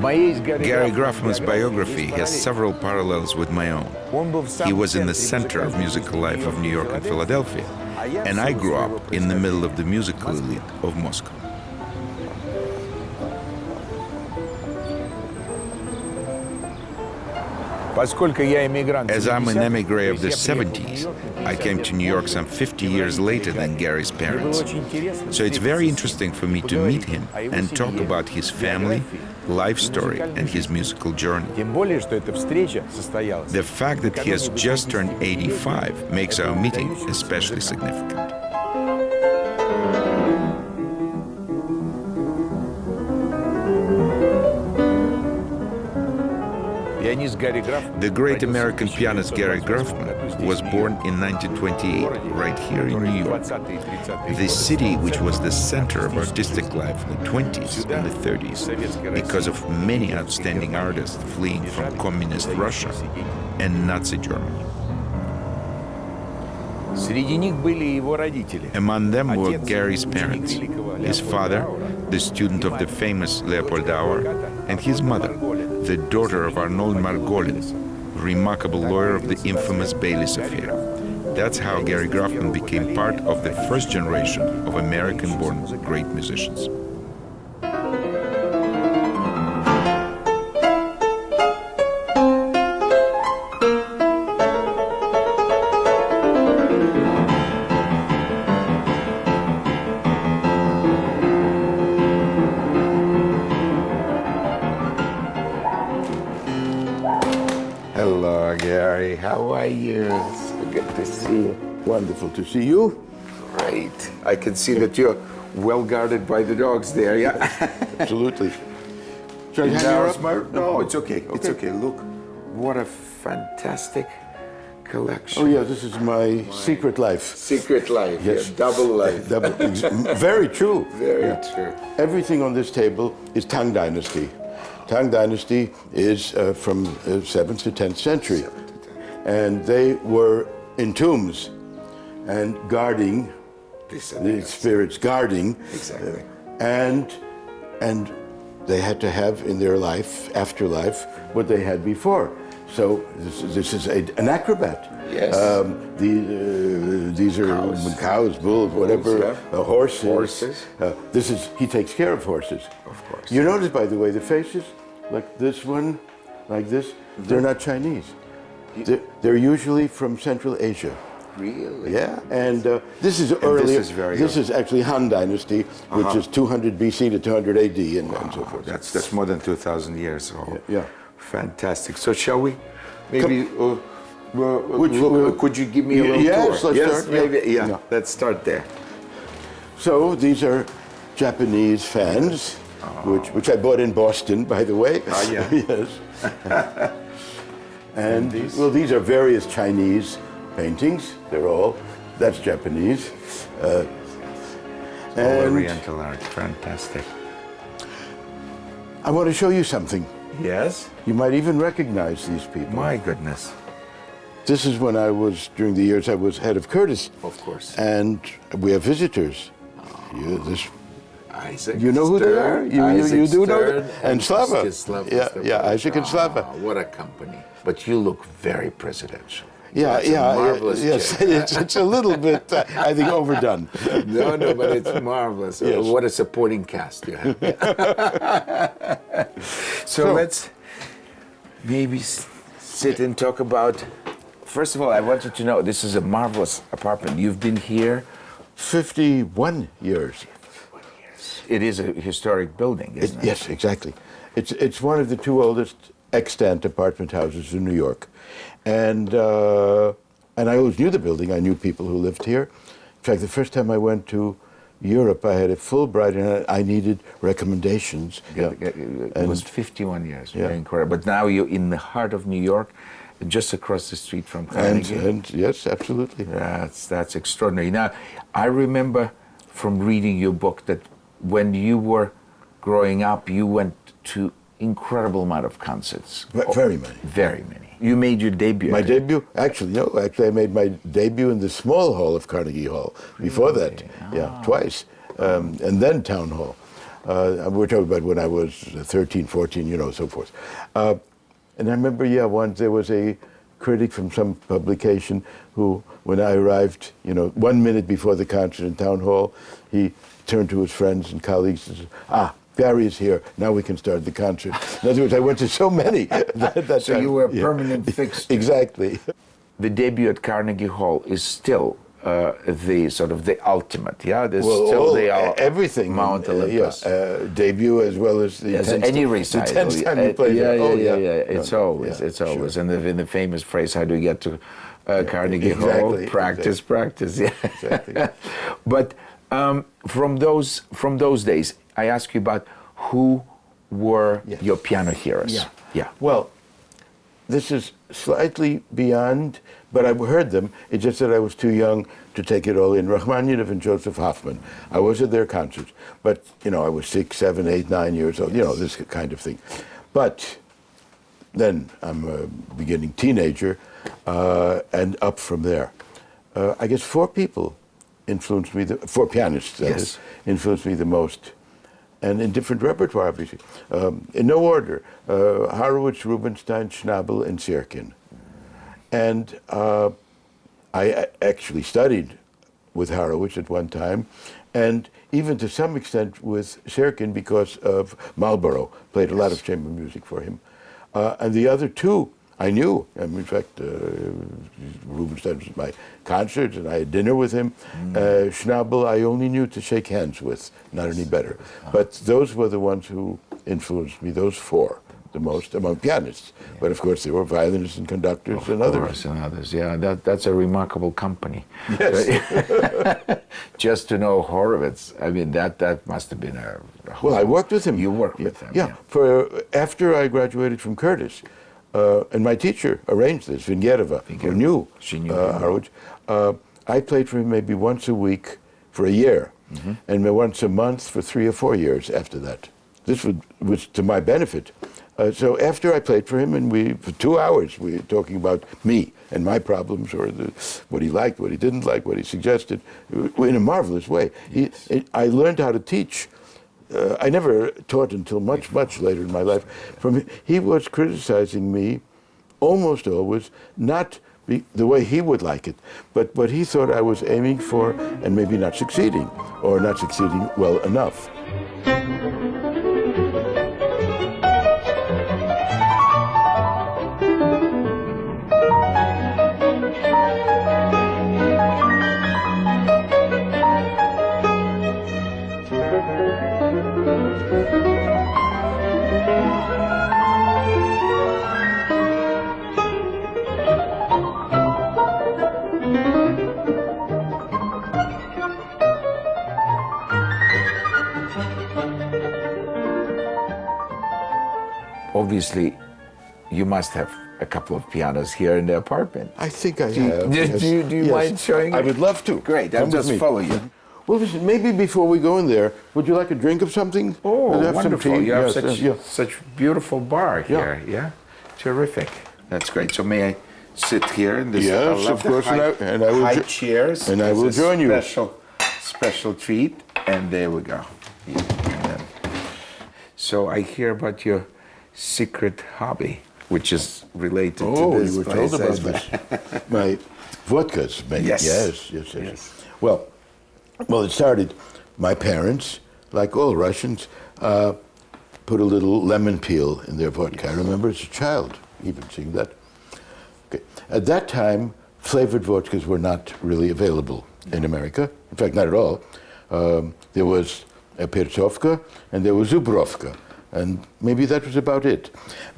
Gary Graffman's biography has several parallels with my own. He was in the center of musical life of New York and Philadelphia, and I grew up in the middle of the musical elite of Moscow. As I'm an émigré of the 70s, I came to New York some 50 years later than Gary's parents. So it's very interesting for me to meet him and talk about his family, life story, and his musical journey. The fact that he has just turned 85 makes our meeting especially significant. The great American pianist Gary Graffman was born in 1928, right here in New York. The city which was the center of artistic life in the 20s and the 30s, because of many outstanding artists fleeing from communist Russia and Nazi Germany. Among them were Gary's parents, his father, the student of the famous Leopold Auer, and his mother, the daughter of Arnold Margolin, remarkable lawyer of the infamous Bayless affair. That's how Gary Graffman became part of the first generation of American-born great musicians. Hello, Gary. How are you? So good to see you. Wonderful to see you. Great. I can see that you're well guarded by the dogs there, yeah? Absolutely. Should I hang you up? No, it's okay. It's okay. Look, what a fantastic collection. Oh, yeah, this is my secret life. Secret life, Yes. yeah, double life. Very true. Very true. Everything on this table is Tang Dynasty. Tang Dynasty is from 7th to 10th century. And they were in tombs and guarding, the spirits guarding. Exactly. And they had to have in their life, afterlife, what they had before. So this is an acrobat. Yes. These are cows, bulls, whatever, Bulls, yeah. horses. He takes care of horses. Of course. You notice, by the way, the faces, like this one, like this, they're not Chinese. They're usually from Central Asia. Really? Yeah, and this is earlier. This is actually Han Dynasty, which is 200 BC to 200 AD, and so forth. That's more than 2,000 years old. Yeah. Fantastic. So shall we maybe could you give me a little yes, tour? Let's start. Maybe, yeah. Let's start there. So these are Japanese fans, which I bought in Boston, by the way. Ah, yeah. Yes. And these are various Chinese paintings. That's Japanese. And Oriental art, fantastic. I want to show you something. Yes? You might even recognize these people. My goodness. This is when during the years I was head of Curtis. Of course. And we have visitors. Isaac You know who they are? You do know them? And Slava. Isaac and Slava. What a company. But you look very presidential. Yeah, Marvelous. Yes, it's a little bit, I think, overdone. No, but it's marvelous. Yes. What a supporting cast you have. So let's maybe sit and talk about. First of all, I wanted to know, this is a marvelous apartment. You've been here 51 years. It is a historic building, isn't it? Yes, exactly. It's one of the two oldest extant apartment houses in New York. And I always knew the building. I knew people who lived here. In fact, the first time I went to Europe, I had a Fulbright and I needed recommendations. It was 51 years, Yeah. very incredible. But now you're in the heart of New York, just across the street from Carnegie. And yes, absolutely. That's extraordinary. Now, I remember from reading your book that when you were growing up, you went to incredible amount of concerts. Very many. Very many. You made your debut. My debut? Actually, no. Actually, I made my debut in the small hall of Carnegie Hall. Before that, twice. And then Town Hall. We're talking about when I was 13, 14, so forth. And I remember, once there was a critic from some publication who, when I arrived, 1 minute before the concert in Town Hall, he turned to his friends and colleagues and said, Gary is here, now we can start the concert. In other words, I went to so many. that So you were a permanent fixture. Exactly. The debut at Carnegie Hall is still the ultimate, yeah? There's still everything. Mount Olympus. Debut as well as the Any recital. The 10th time you played yeah. It's always. And in the famous phrase, how do you get to Carnegie Hall? Practice. Yeah. Exactly. But from those days, I ask you about who were your piano heroes. Yeah. Well, this is slightly beyond, but I heard them. It's just that I was too young to take it all in. Rachmaninoff and Joseph Hoffman. I was at their concerts, but I was 6, 7, 8, 9 years old. This kind of thing. But then I'm a beginning teenager, and up from there. I guess 4 people influenced me. 4 pianists, that is, influenced me the most. And in different repertoire, obviously. In no order, Horowitz, Rubinstein, Schnabel, and Sirkin. And I actually studied with Horowitz at one time, and even to some extent with Sirkin because of Marlborough, played a lot of chamber music for him. And the other 2 I knew. In fact, Rubinstein was at my concerts, and I had dinner with him. Schnabel, I only knew to shake hands with, not any better. But those were the ones who influenced me, those 4, the most among pianists. But of course, there were violinists and conductors and others. Yeah. That's a remarkable company. Yes. Just to know Horowitz, I mean, that must have been a Well, I worked with him. You worked with him. Yeah. After I graduated from Curtis, and my teacher arranged this, Vingerova, who knew Horowitz. I played for him maybe once a week for a year, and once a month for 3 or 4 years after that. This was to my benefit. So after I played for him, and for 2 hours, we were talking about me and my problems, or what he liked, what he didn't like, what he suggested, in a marvelous way. I learned how to teach. I never taught until much, much later in my life. He was criticizing me almost always, not the way he would like it, but what he thought I was aiming for and maybe not succeeding, or not succeeding well enough. Obviously, you must have a couple of pianos here in the apartment. I think I have. Do you mind showing? I would love to. Great, I'll just follow you. Well, listen, maybe before we go in there, would you like a drink of something? Oh, have wonderful. Some tea? You have Yes, such beautiful bar here. Yeah. Terrific. That's great. So may I sit here in this Yes, of course, and I will high chairs? And I will join you. Special treat, and there we go. So I hear about your secret hobby, which is related to this. You were told about this. My vodkas, maybe. Yes. Well, it started. My parents, like all Russians, put a little lemon peel in their vodka. I remember as a child even seeing that. Okay. At that time, flavored vodkas were not really available in America. In fact, not at all. There was a Pertsovka and there was Zubrovka. And maybe that was about it.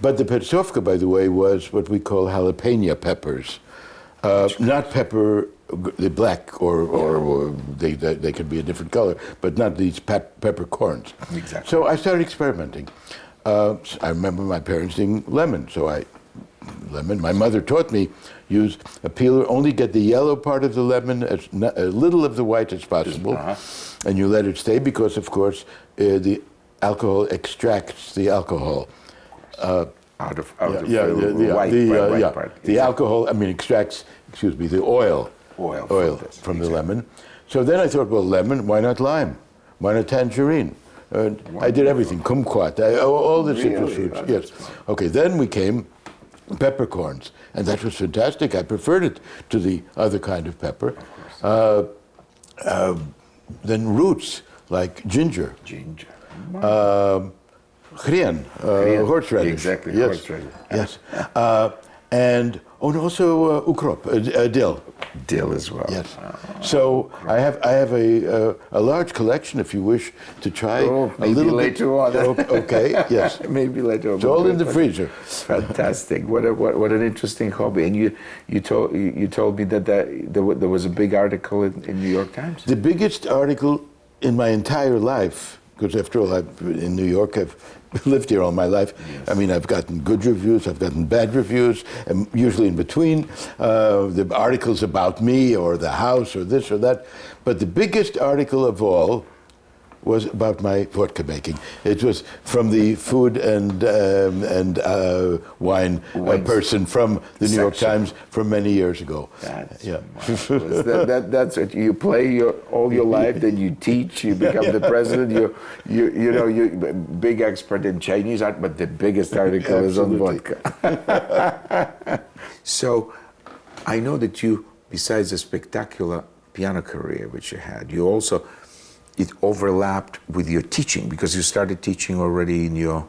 But the Pertsovka, by the way, was what we call jalapeno peppers. Not pepper, the black, or they could be a different color, but not these peppercorns. Exactly. So I started experimenting. I remember my parents doing lemon, my mother taught me, use a peeler, only get the yellow part of the lemon, as little of the white as possible, and you let it stay because, of course, the alcohol extracts the alcohol. Out of the white part. The alcohol, extracts, the oil from the lemon. So then I thought, well, lemon, why not lime? Why not tangerine? I did everything, kumquat, all the citrus fruits. Oh, Yes. Okay. Then we came peppercorns, and that was fantastic. I preferred it to the other kind of pepper. Then roots like ginger. Ginger. Chrén, horseradish. Exactly, yes. horseradish. Yes. And also ukrop, dill. Dill as well. Yes. So I have a large collection. If you wish to try Oh, a little later bit. on. Okay. Yes. Maybe later on. It's all in the freezer. Fantastic! What an interesting hobby. And you told me that there was a big article in New York Times. The biggest article in my entire life, because after all, I've in New York. I've lived here all my life. Yes. I mean, I've gotten good reviews, I've gotten bad reviews, and usually in between, the articles about me or the house or this or that. But the biggest article of all was about my vodka making. It was from the food and wine person from the New York Times from many years ago. That's yeah. That's it. You play all your life, then you teach, you become the president. You're big expert in Chinese art, but the biggest article is on vodka. So, I know that you, besides the spectacular piano career which you had, you also. It overlapped with your teaching because you started teaching already in your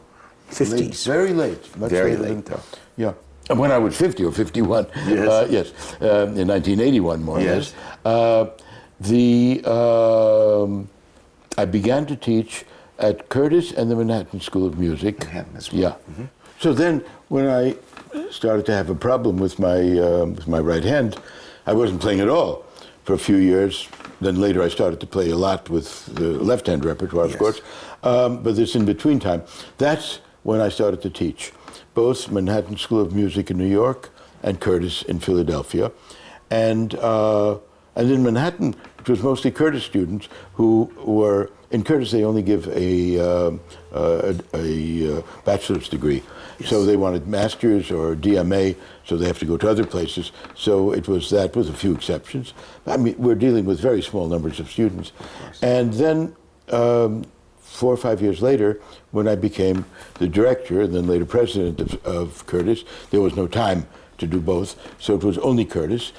50s. Late, very late. Much Very later late, than, though. yeah. When I was 50 or 51. Yes. Yes. In 1981, more or Yes. less. I began to teach at Curtis and the Manhattan School of Music. Manhattan as well. Yeah. Mm-hmm. So then, when I started to have a problem with my right hand, I wasn't playing at all for a few years. Then later I started to play a lot with the left-hand repertoire, of Yes. course. But this in-between time, that's when I started to teach. Both Manhattan School of Music in New York and Curtis in Philadelphia. And in Manhattan, it was mostly Curtis students who were, in Curtis they only give a bachelor's degree. Yes. So they wanted master's or DMA, so they have to go to other places. So it was that with a few exceptions. I mean, we're dealing with very small numbers of students. And then 4 or 5 years later, when I became the director and then later president of Curtis, there was no time to do both. So it was only Curtis.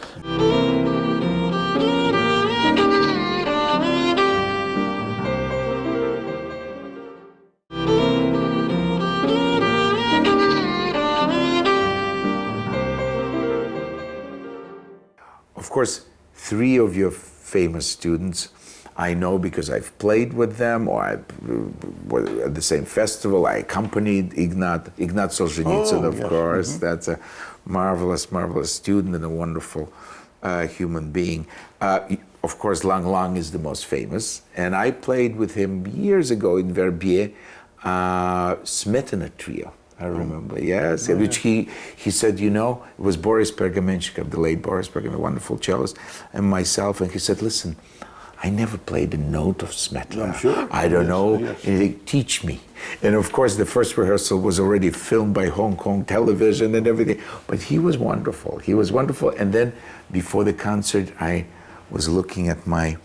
Of course, 3 of your famous students I know because I've played with them, or I were at the same festival. I accompanied Ignat Solzhenitsyn, of course. Mm-hmm. That's a marvelous, marvelous student and a wonderful human being. Of course, Lang Lang is the most famous, and I played with him years ago in Verbier, Smetana Trio. I remember, yes, which he said, it was Boris Pergamenshikov, the late Boris Pergamenshikov, a wonderful cellist, and myself, and he said, listen, I never played a note of Smetana. I'm sure. I don't know. Yes. And he said, teach me. And of course, the first rehearsal was already filmed by Hong Kong television and everything. But he was wonderful. He was wonderful. And then before the concert, I was looking at my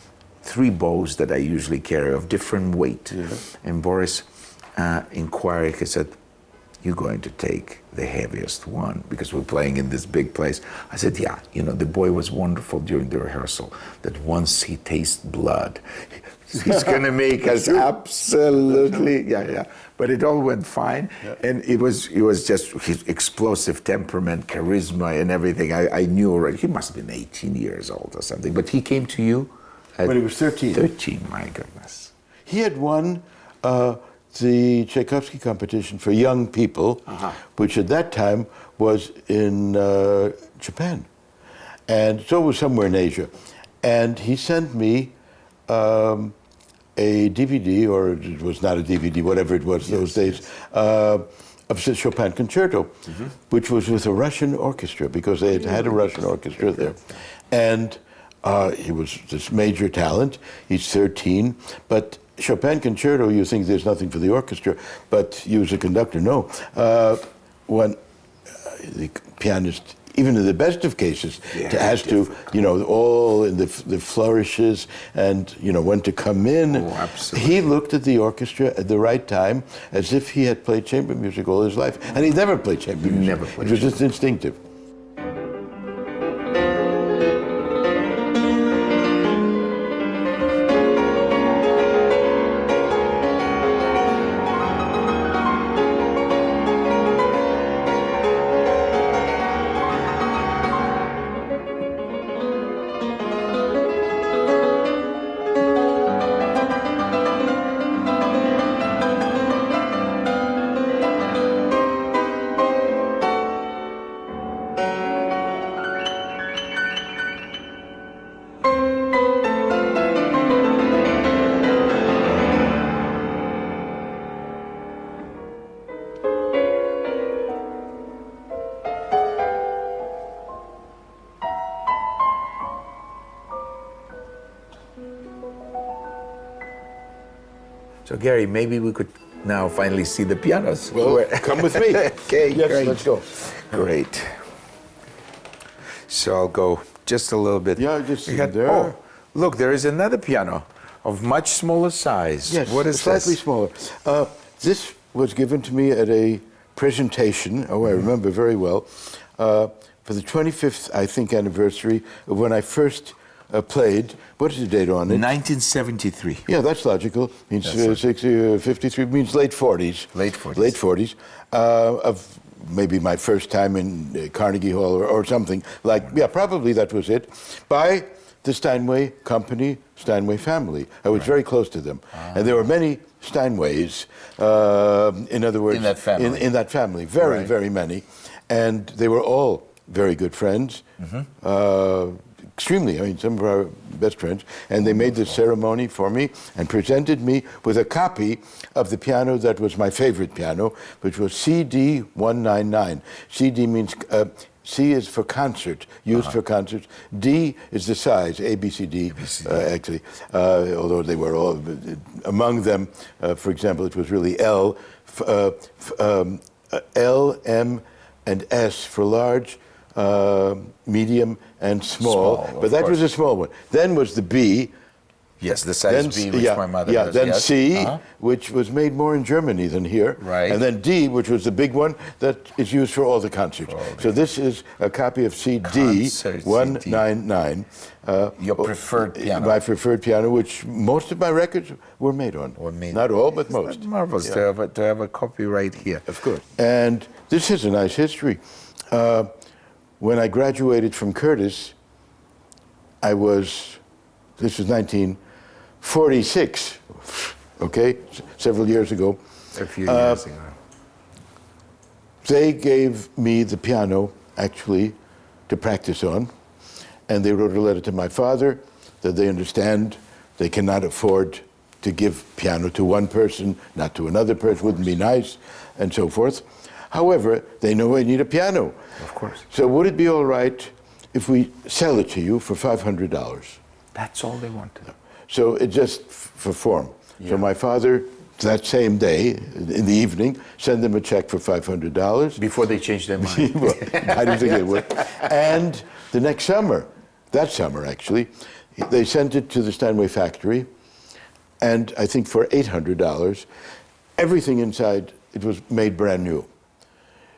3 bows that I usually carry of different weight. Yeah. And Boris inquired, he said, you're going to take the heaviest one because we're playing in this big place. I said, yeah, the boy was wonderful during the rehearsal, that once he tastes blood, he's going to make us absolutely, yeah. But it all went fine. Yeah. And it was just his explosive temperament, charisma and everything. I knew already. He must have been 18 years old or something. But he came to you when he was 13. 13, my goodness. He had won the Tchaikovsky competition for young people, which at that time was in Japan. And so it was somewhere in Asia. And he sent me a DVD, or it was not a DVD, whatever it was those days, of the Chopin Concerto, which was with a Russian orchestra, because they had a Russian orchestra there. And he was this major talent. He's 13, but Chopin Concerto, you think there's nothing for the orchestra, but you as a conductor, no. When the pianist even in the best of cases, to has to, you know, all in the flourishes and, you know, when to come in. Oh, absolutely. He looked at the orchestra at the right time as if he had played chamber music all his life. And he never played chamber music. Never played it was just instinctive. So Gary, maybe we could now finally see the pianos. Well, come with me. Okay, yes, great. let's go. Great. So I'll go just a little bit. Yeah, just there. Oh, look, there is another piano of much smaller size. Yes, what is slightly this? smaller. This was given to me at a presentation, I remember very well, for the 25th, I think, anniversary of when I first played. What is the date on it? 1973. Yeah, that's logical. Means 53 means late 40s. Late 40s. Late 40s. Of maybe my first time in Carnegie Hall or something like. Yeah, probably that was it. By the Steinway Company, Steinway family. I was very close to them, and there were many Steinways. In other words, in that family. In that family, very many, and they were all very good friends. Extremely, I mean, some of our best friends, and they made this ceremony for me and presented me with a copy of the piano that was my favorite piano, which was CD 199. CD means, C is for concert, used for concerts. D is the size, A, B, C, D, actually, although they were all, among them, for example, it was really L, L, M, and S for large, medium, and small but that was a small one. Then was the B. Yes, the size B, which my mother has. Then yes. C, which was made more in Germany than here. Right. And then D, which was the big one that is used for all the concerts. So this is a copy of CD 199. Your preferred piano. My preferred piano, which most of my records were made on. Not all, but most. That's marvelous to have a copy right here. Of course. And this has a nice history. When I graduated from Curtis, this was 1946, okay, several years ago. A few years ago. They gave me the piano, actually, to practice on, and they wrote a letter to my father that they understand they cannot afford to give piano to one person, not to another person, wouldn't be nice, and so forth. However, they know I need a piano. Of course. So would it be all right if we sell it to you for $500? That's all they wanted. So it just for form. Yeah. So my father, that same day, in the evening, sent them a check for $500. Before they changed their mind. Well, I didn't think they would. And the next summer, that summer actually, they sent it to the Steinway factory, and I think for $800, everything inside, it was made brand new.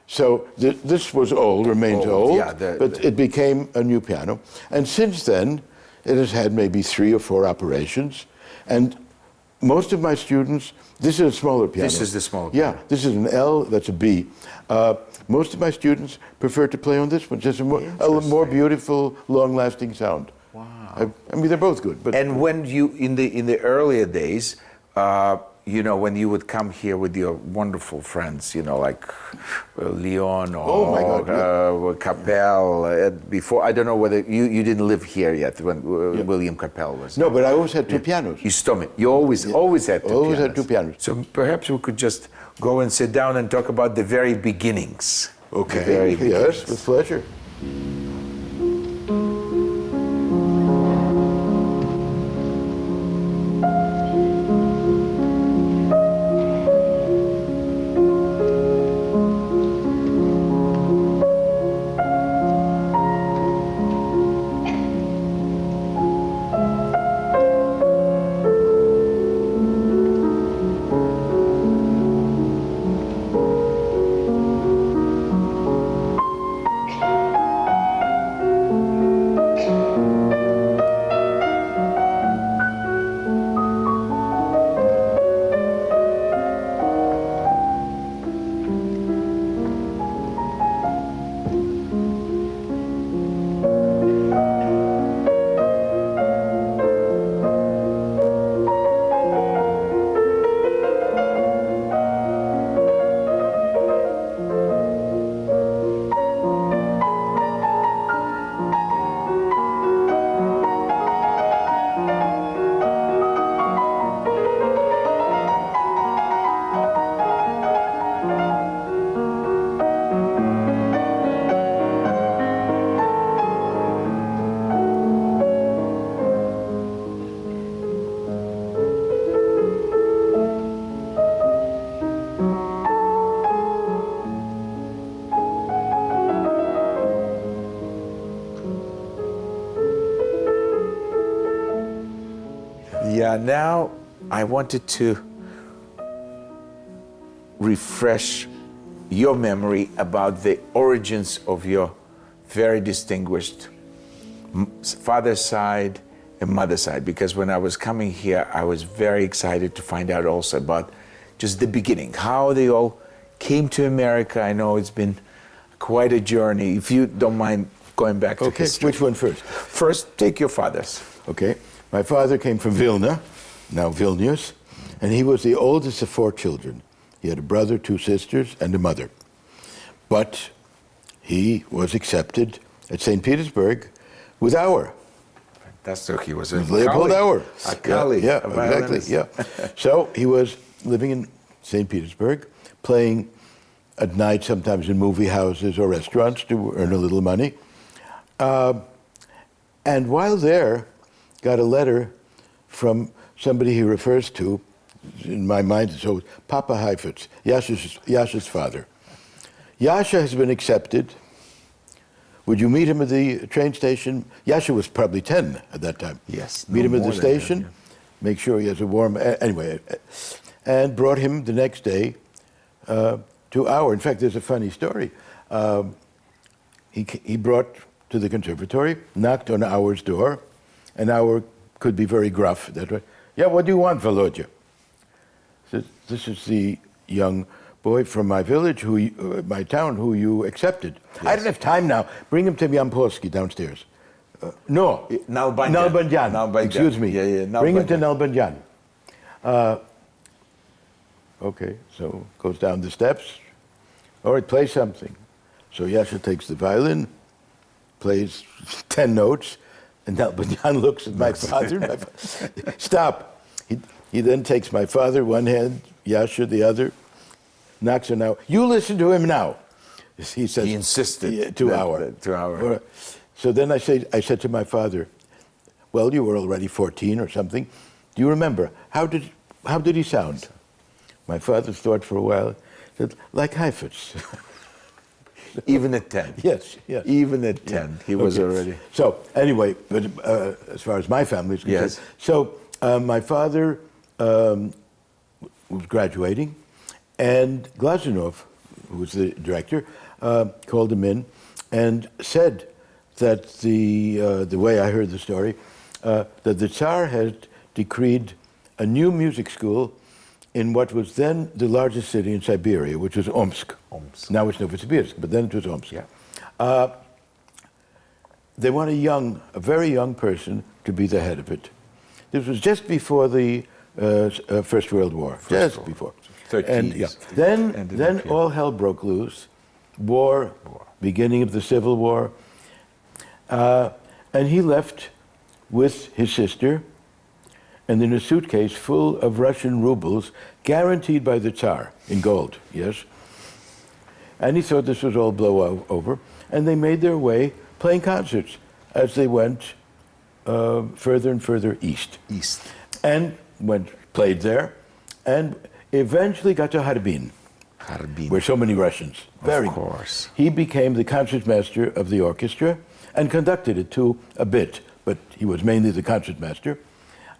So this was old, remains old, but it became a new piano. And since then, it has had maybe 3 or 4 operations. And most of my students, this is a smaller piano. This is the smaller piano. Yeah, this is an L, that's a B. Most of my students prefer to play on this one, just a more beautiful, long-lasting sound. Wow. I mean, they're both good. But and when you, in the earlier days, you know, when you would come here with your wonderful friends, you know, like Leon or Capel, before, I don't know whether, you didn't live here yet when William Capel was. No, but I always had 2 pianos. You always had 2 pianos. Always had 2 pianos. So perhaps we could just go and sit down and talk about the very beginnings. Okay, yes, with pleasure. now I wanted to refresh your memory about the origins of your very distinguished father's side and mother's side, because when I was coming here, I was very excited to find out also about just the beginning, how they all came to America. I know it's been quite a journey. If you don't mind going back to history. Which one first? First, take your father's. Okay. My father came from Vilna, now Vilnius, and he was the oldest of 4 children. He had a brother, 2 sisters, and a mother. But he was accepted at St. Petersburg with Auer. That's so he was a Leopold Auer. A colleague. Yeah, exactly. Yeah. So he was living in St. Petersburg, playing at night, sometimes in movie houses or restaurants to earn a little money. And while there, got a letter from somebody he refers to, in my mind, so Papa Heifetz, Yasha's father. Yasha has been accepted. Would you meet him at the train station? Yasha was probably 10 at that time. Yes. Meet him at the more than station, 10, yeah. make sure he has a warm, anyway, and brought him the next day to Auer. In fact, there's a funny story. He brought to the conservatory, knocked on Auer's door, and Auer could be very gruff that way. Yeah, what do you want, Volodya? Says, this is the young boy from my village, my town, who you accepted. Yes. I don't have time now. Bring him to Yampolsky downstairs. No. Nalbandyan. Excuse me. Yeah, Bring him to Nalbandyan. Okay, so goes down the steps. All right, play something. So Yasha takes the violin, plays 10 notes, and Nalbandyan looks at my father. Stop. He then takes my father one hand, Yasha the other, knocks on Auer. You listen to him now. He says. He insisted. To Auer. To Auer. So then I said to my father, well, you were already 14 or something. Do you remember? How did he sound? My father thought for a while, said, like Heifetz. Even at 10. Yes. Even at 10, he was already. So anyway, but as far as my family is concerned, yes. So my father was graduating, and Glazunov, who was the director, called him in and said that the way I heard the story, that the Tsar had decreed a new music school in what was then the largest city in Siberia, which was Omsk. Now it's Novosibirsk, but then it was Omsk. Yeah. They want a very young person to be the head of it. This was just before the First World War. Just before. 30s. And yeah. Then all hell broke loose. War, beginning of the Civil War. And he left with his sister and in a suitcase full of Russian rubles guaranteed by the Tsar in gold, yes? And he thought this was all blow over. And they made their way playing concerts as they went further and further east. And played there, and eventually got to Harbin. Where so many Russians. Of course. He became the concertmaster of the orchestra and conducted it too a bit, but he was mainly the concertmaster.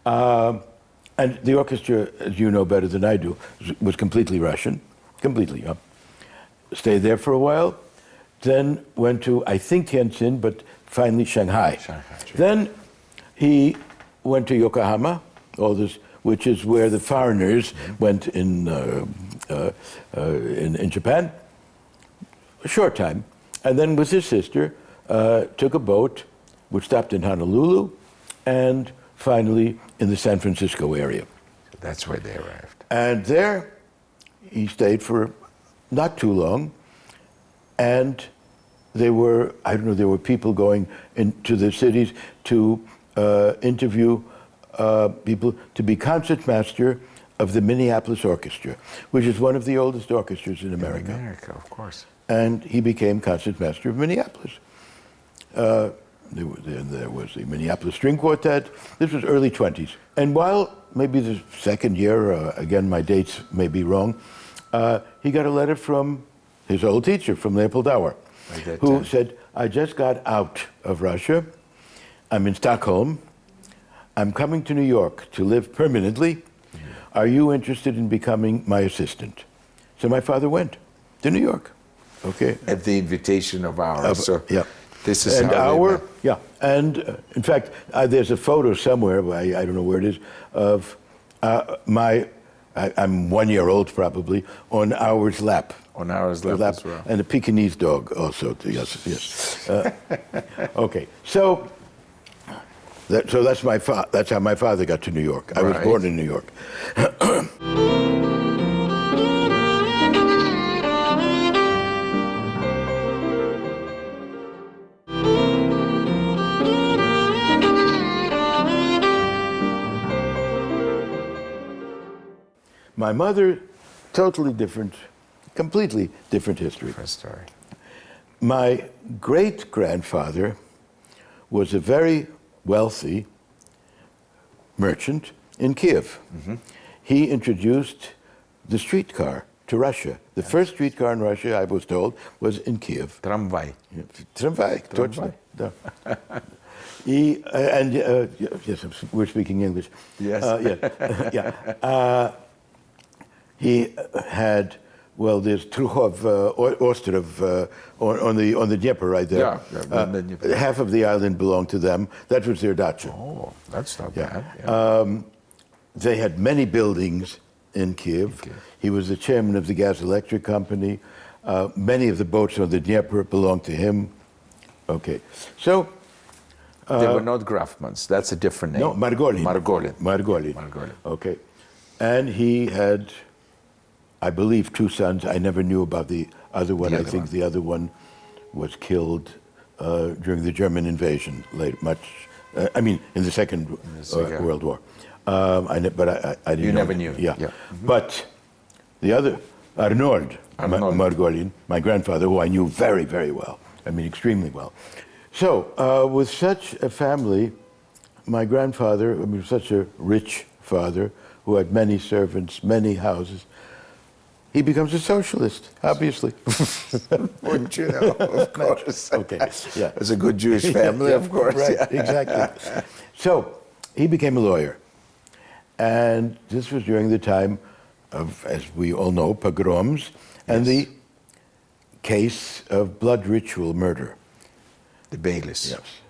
And the orchestra, as you know better than I do, was completely Russian. Completely, yeah. Stayed there for a while, then went to, I think, Tianjin, but finally Shanghai. Then he went to Yokohama, which is where the foreigners went in Japan, a short time. And then with his sister, took a boat, which stopped in Honolulu, and finally in the San Francisco area. That's where they arrived. And there he stayed for not too long, and there were people going into the cities to interview people to be concertmaster of the Minneapolis Orchestra, which is one of the oldest orchestras in America. In America, of course. And he became concertmaster of Minneapolis. There was the Minneapolis String Quartet. This was early 20s. And while maybe the second year, again, my dates may be wrong, he got a letter from his old teacher, from Leopold Auer, who said, I just got out of Russia. I'm in Stockholm. I'm coming to New York to live permanently. Are you interested in becoming my assistant? So my father went to New York. Okay. At the invitation of ours. So yeah. this is And how they met. yeah. And in fact, there's a photo somewhere, I don't know where it is, of I'm 1 year old probably, on Our's lap. On Our's lap as well. And a Pekingese dog also. Yes. Okay. So that's how my father got to New York. I was born in New York. My mother, totally different, completely different history. Different story. My great-grandfather was a very wealthy merchant in Kiev. He introduced the streetcar to Russia. The first streetcar in Russia, I was told, was in Kiev. Tramvay. Tramvay, точно. Да. Yes, we're speaking English. Yes. He had, well, there's Truhov, Ostrov on the Dnieper right there. Yeah. Half of the island belonged to them. That was their dacha. Oh, that's not bad. Yeah. They had many buildings in Kiev. He was the chairman of the gas electric company. Many of the boats on the Dnieper belonged to him. Okay, so... they were not Graffmans. That's a different name. No, Margolin. Margolin. Okay. And he had, I believe, 2 sons. I never knew about the other one. I think the other one was killed during the German invasion, in the Second World War. I didn't You know. never knew. Yeah. But the other, Arnold. Margolin, my grandfather, who I knew very, very well. Extremely well. So, with such a family, my grandfather, such a rich father who had many servants, many houses, he becomes a socialist, obviously. Wouldn't you know? Of course. Okay, yeah. It's a good Jewish family, of course. Right, yeah. exactly. So, he became a lawyer. And this was during the time of, as we all know, pogroms and the case of blood ritual murder. The Baileys. Yes.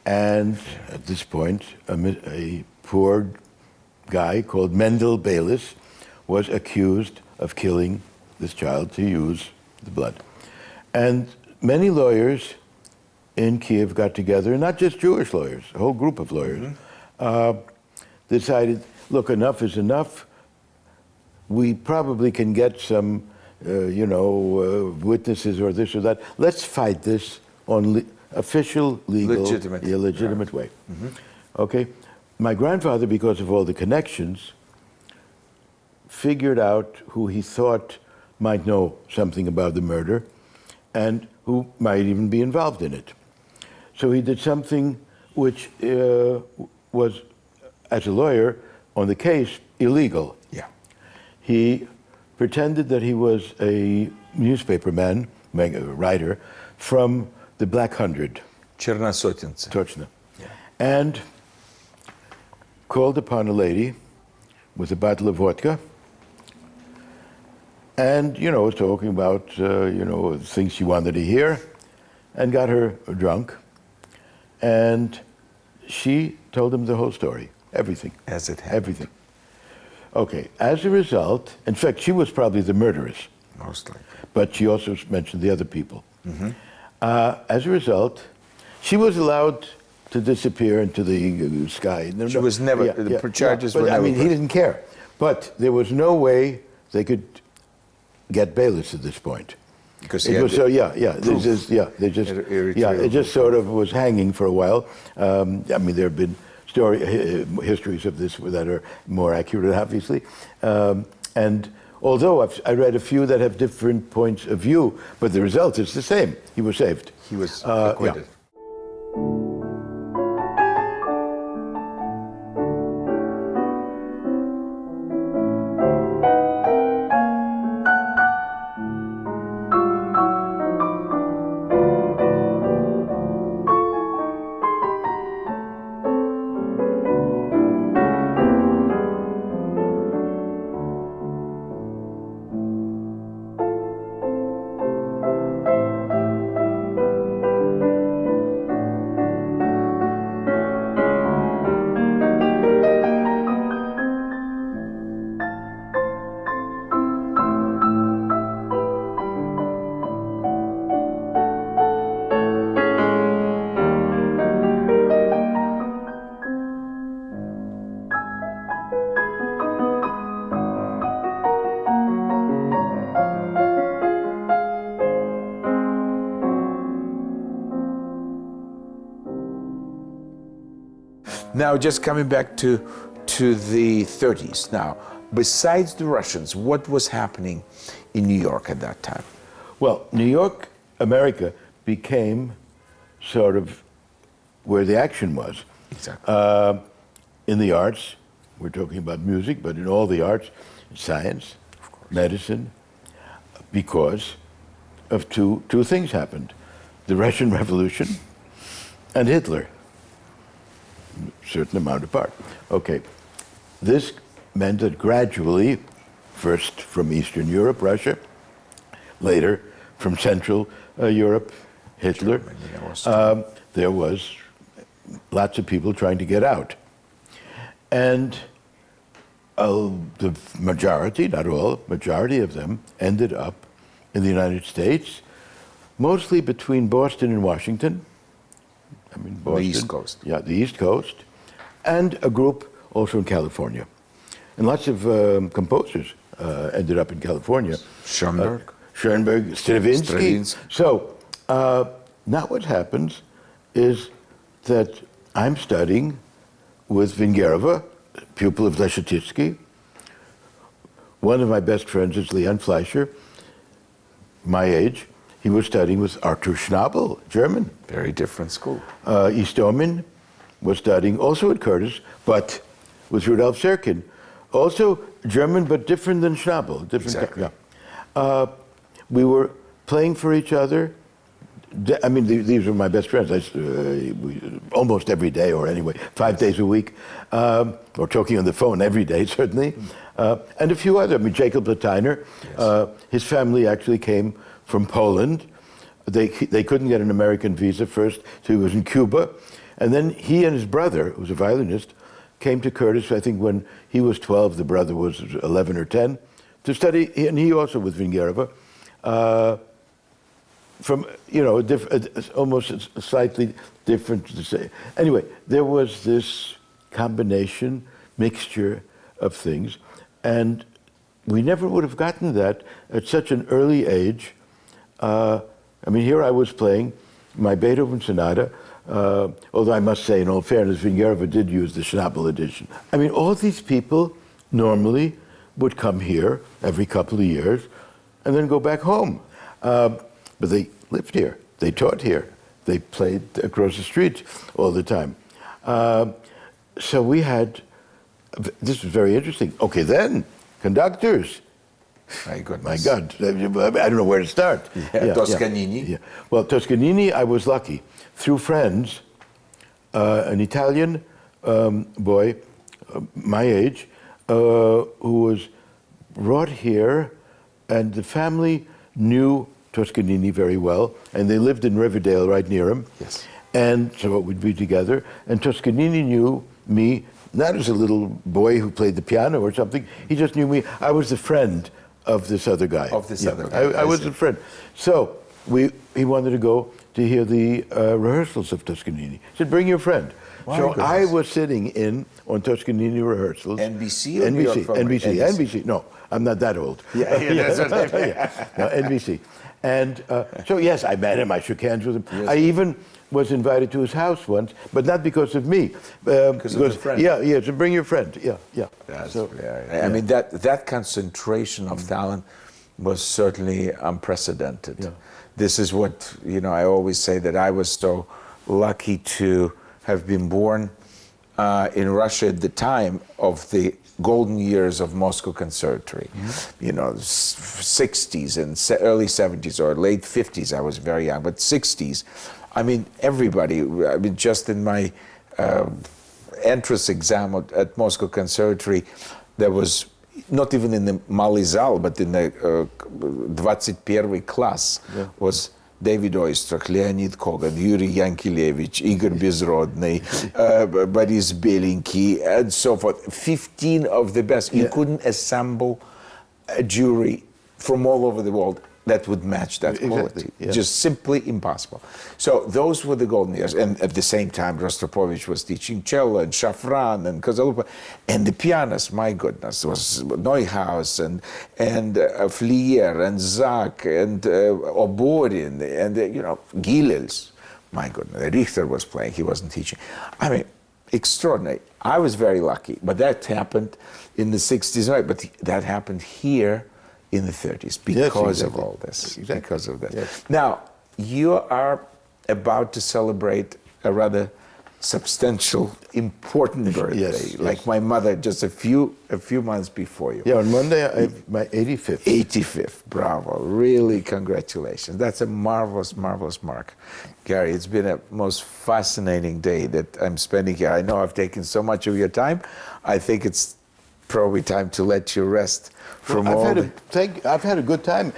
And at this point, a poor guy called Mendel Baylis was accused of killing this child to use the blood. And many lawyers in Kiev got together, not just Jewish lawyers, a whole group of lawyers, decided, look, enough is enough. We probably can get some, witnesses or this or that. Let's fight this on official, legal, legitimate way. Okay? My grandfather, because of all the connections, figured out who he thought might know something about the murder and who might even be involved in it. So he did something which was, as a lawyer, on the case, illegal. Yeah. He pretended that he was a newspaperman, a writer, from the Black Hundred. Черносотенцы. Точно. And called upon a lady with a bottle of vodka and, was talking about, things she wanted to hear and got her drunk. And she told him the whole story, everything. As it happened. Everything. Okay, as a result, in fact, she was probably the murderess. Most likely. But she also mentioned the other people. As a result, she was allowed to disappear into the sky. She was never, the charges were never. he didn't care. But there was no way they could get Baylis at this point. Because it was it just sort of was hanging for a while. There have been histories of this that are more accurate, obviously. And although I read a few that have different points of view, but the result is the same. He was saved. He was acquitted. Now, just coming back to the 30s. Now, besides the Russians, what was happening in New York at that time? Well, New York, America, became sort of where the action was. Exactly. In the arts, we're talking about music, but in all the arts, science, medicine, because of two things happened. The Russian Revolution and Hitler, a certain amount apart. Okay, this meant that gradually, first from Eastern Europe, Russia, later from Central Europe, Hitler, there was lots of people trying to get out. And the majority, not all, majority of them ended up in the United States, mostly between Boston and Washington. I mean, Boston. The East Coast. Yeah, the East Coast. And a group also in California. And lots of composers ended up in California. Schoenberg. Stravinsky. So now what happens is that I'm studying with Vingerova, pupil of Sitkovetsky. One of my best friends is Leon Fleischer, my age. He was studying with Arthur Schnabel, German. Very different school. Istomin was studying also at Curtis, but with Rudolf Serkin. Also German, but different than Schnabel. Exactly. Yeah. We were playing for each other. I mean, these were my best friends. Almost every day, or anyway, 5 days a week, or talking on the phone every day, certainly. And a few other. I mean, Jacob Platiner, yes. His family actually came from Poland. They couldn't get an American visa first, so he was in Cuba. And then he and his brother, who was a violinist, came to Curtis, I think when he was 12, the brother was 11 or 10, to study, and he also with Vingerova. From, you know, almost a slightly different to say. Anyway, there was this combination, mixture of things, and we never would have gotten that at such an early age. I mean, here I was playing my Beethoven Sonata, although I must say, in all fairness, Vingerova did use the Schnabel edition. I mean, all these people normally would come here every couple of years and then go back home. But they lived here, they taught here, they played across the street all the time. So we had, this was very interesting. Okay, then, conductors. My goodness. My God, I don't know where to start. Yeah, Toscanini. Yeah. Well, Toscanini, I was lucky. Through friends, an Italian boy, my age, who was brought here, and the family knew Toscanini very well, and they lived in Riverdale right near him. Yes. And so we'd be together, and Toscanini knew me, not as a little boy who played the piano or something, he just knew me. I was the friend of this other guy. Of this other guy. I was a friend. So he wanted to go to hear the rehearsals of Toscanini. He said, bring your friend. So I was sitting in on Toscanini rehearsals. NBC or New York Film? NBC. No, I'm not that old. Yeah, that's what I mean. No, NBC. And so, yes, I met him, I shook hands with him. Yes. I even was invited to his house once, but not because of me. Because of a friend. Yeah, to bring your friend. Yeah. I mean, that concentration of talent was certainly unprecedented. Yeah. This is what, you know, I always say that I was so lucky to have been born in Russia at the time of the golden years of Moscow Conservatory. Mm-hmm. You know, 60s and early 70s or late 50s, I was very young, but 60s. I mean, everybody, I mean, just in my entrance exam at Moscow Conservatory, there was, not even in the Malý Zal, but in the 21 class, was David Oistrakh, Leonid Kogan, Yuri Yankelevich, Igor Bezrodny, Boris Belinky, and so forth. 15 of the best. You couldn't assemble a jury from all over the world that would match that quality. Yeah. Just simply impossible. So those were the golden years. And at the same time, Rostropovich was teaching cello and Shafran and Kozalupa. And the pianists, my goodness, was Neuhaus and Flier and Zak and Oborin and, you know, Gilels. My goodness, Richter was playing, he wasn't teaching. I mean, extraordinary. I was very lucky, but that happened in the 60s, right? But that happened here in the 30s because of all this. Exactly. Because of this. Yes. Now, you are about to celebrate a rather substantial, important birthday, Yes. like my mother just a few months before you. Yeah, on Monday, I have my 85th. 85th, bravo, really congratulations. That's a marvelous, marvelous mark. Gary, it's been a most fascinating day that I'm spending here. I know I've taken so much of your time. I think it's probably time to let you rest from Well, all I've had a good time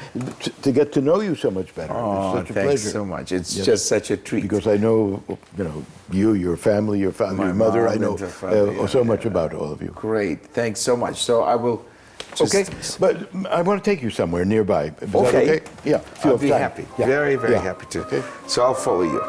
to get to know you so much better. Oh, it's such a thanks pleasure. so much. It's Yes. just such a treat. Because I know, you, your family, your father, My your mother. mom I know and her father, so much about all of you. Great, thanks so much. So I will just... Okay, but I want to take you somewhere nearby. Is that okay? Yeah, if you I'll have be time. happy. Yeah. Very, very Yeah. happy to. Okay. So I'll follow you.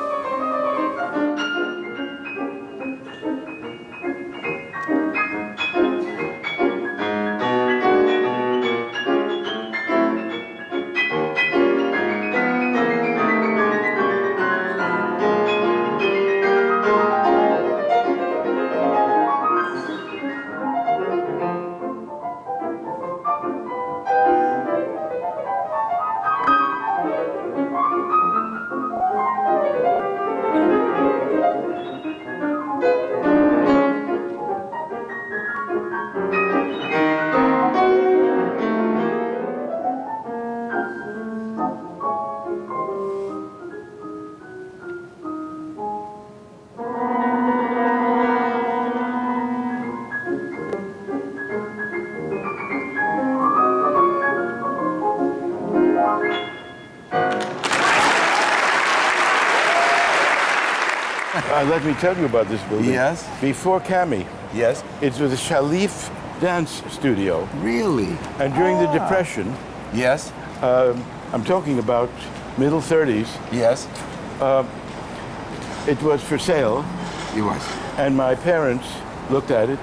Let me tell you about this building. Yes. Before Cami, Yes. it was a Shalif dance studio. Really? And during the Depression, Yes. I'm talking about middle 30s, Yes. it was for sale, It was. and my parents looked at it,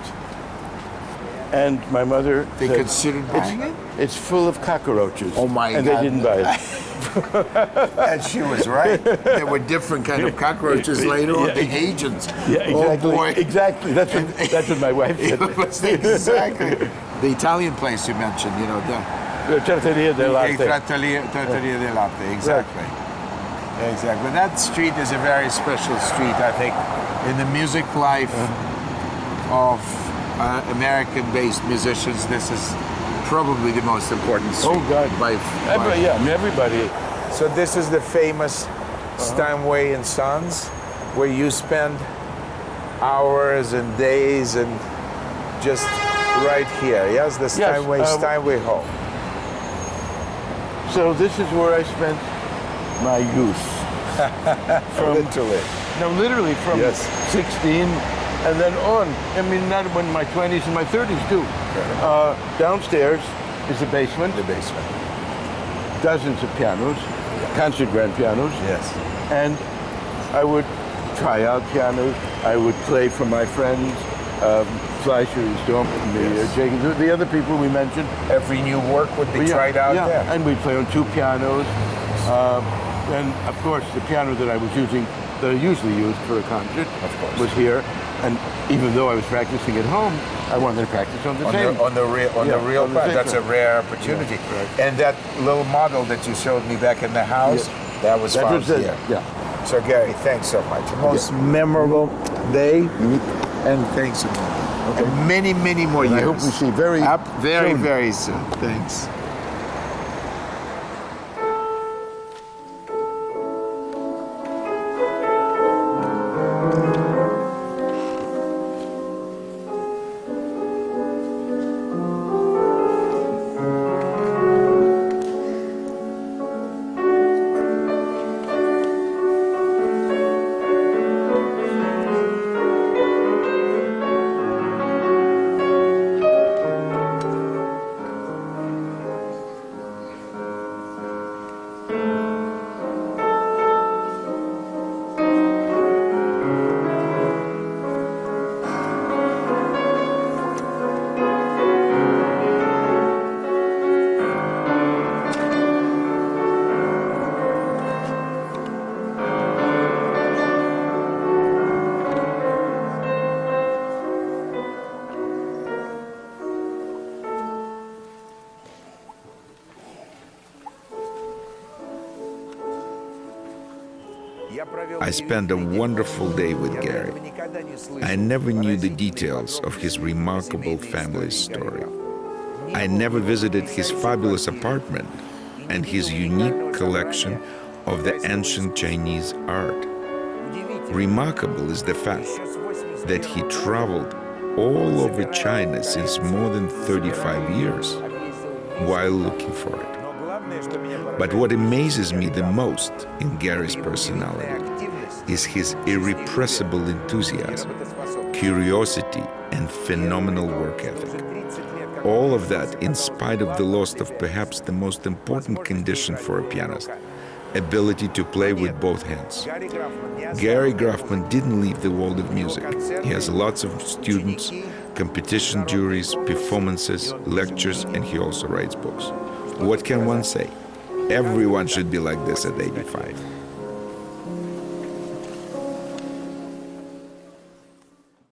and my mother They said, considered buying it? It's full of cockroaches. Oh, my and God. they didn't buy it. And she was right. There were different kind of cockroaches later on. The agents. Yeah, exactly. Oh boy. Exactly. That's what my wife said. It was exactly. The Italian place you mentioned, the Trattoria del Latte. Trattoria del Latte, exactly. Exactly. That street is a very special street, I think, in the music life of American-based musicians. This is probably the most important street. Oh, God. Everybody. So this is the famous Steinway and Sons, where you spend hours and days and just right here. Yes, the Steinway home. So this is where I spent my youth. Literally. No, literally from Yes. 16 and then on. I mean, not in my 20s and my 30s too. Downstairs is the basement. The basement. Dozens of pianos, concert grand pianos. Yes. And I would try out pianos. I would play for my friends, Fleischer, Stomp, and Jenkins, the other people we mentioned. Every new work would be tried out there. And we'd play on two pianos. And of course, the piano that I was using, that I usually used for a concert, was here. And even though I was practicing at home, I wanted to practice on the same. On the real part. That's a rare opportunity. Yeah, right. And that little model that you showed me back in the house, that was found here. Yeah. So Gary, thanks so much. Most memorable day, and thanks so much. Okay. And many, many more years. I hope we see very soon. Very soon. Thanks. I spent a wonderful day with Gary. I never knew the details of his remarkable family story. I never visited his fabulous apartment and his unique collection of the ancient Chinese art. Remarkable is the fact that he traveled all over China since more than 35 years while looking for it. But what amazes me the most in Gary's personality is his irrepressible enthusiasm, curiosity, and phenomenal work ethic. All of that in spite of the loss of perhaps the most important condition for a pianist, ability to play with both hands. Gary Graffman didn't leave the world of music. He has lots of students, competition juries, performances, lectures, and he also writes books. What can one say? Everyone should be like this at 85.